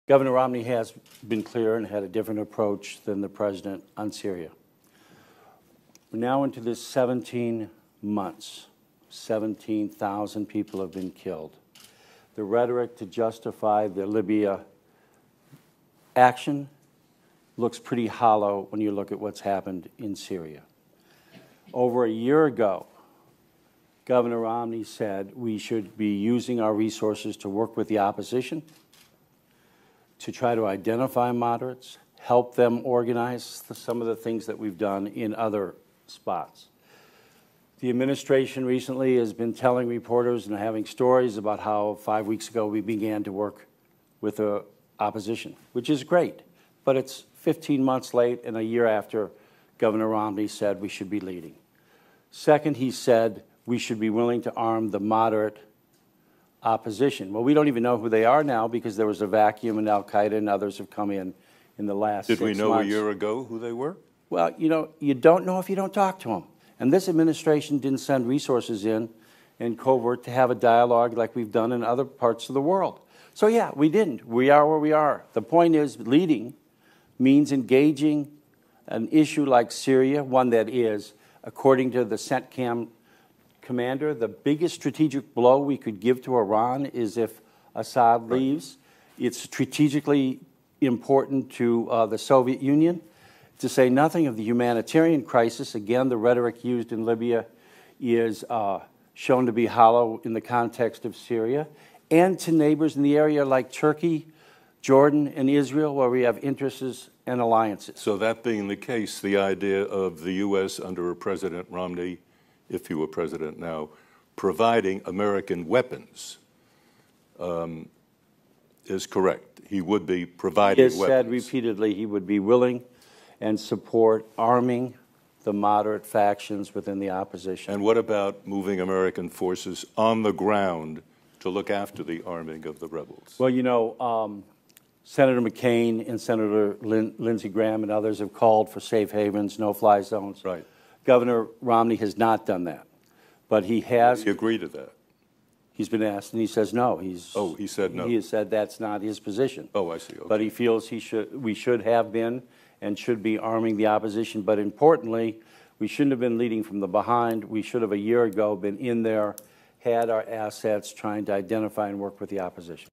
Governor Romney has been clear and had a different approach than the president on Syria. We're now into this 17 months. 17,000 people have been killed. The rhetoric to justify the Libya action looks pretty hollow when you look at what's happened in Syria. Over a year ago, Governor Romney said we should be using our resources to work with the opposition, to try to identify moderates, help them organize some of the things that we've done in other spots. The administration recently has been telling reporters and having stories about how 5 weeks ago we began to work with the opposition, which is great, but it's 15 months late and a year after Governor Romney said we should be leading. Second, he said we should be willing to arm the moderate opposition. Well, we don't even know who they are now because there was a vacuum and Al-Qaeda and others have come in the last 6 months. Did we know a year ago who they were? Well, you don't know if you don't talk to them. And this administration didn't send resources in covert to have a dialogue like we've done in other parts of the world. So, yeah, we didn't. We are where we are. The point is leading means engaging an issue like Syria, one that is, according to the CENTCOM commander, the biggest strategic blow we could give to Iran is if Assad leaves. It's strategically important to the Soviet Union. To say nothing of the humanitarian crisis, again, the rhetoric used in Libya is shown to be hollow in the context of Syria, and to neighbors in the area like Turkey, Jordan, and Israel, where we have interests and alliances. So that being the case, the idea of the U.S. under President Romney, if he were president now, providing American weapons is correct. He would be providing weapons. He has said repeatedly he would be willing and support arming the moderate factions within the opposition. And what about moving American forces on the ground to look after the arming of the rebels? Well, Senator McCain and Senator Lindsey Graham and others have called for safe havens, no-fly zones. Right. Governor Romney has not done that, but he has. He agreed to that. He's been asked, and he says no. He said no. He has said that's not his position. Oh, I see. Okay. But he feels we should have been and should be arming the opposition. But importantly, we shouldn't have been leading from the behind. We should have a year ago been in there, had our assets, trying to identify and work with the opposition.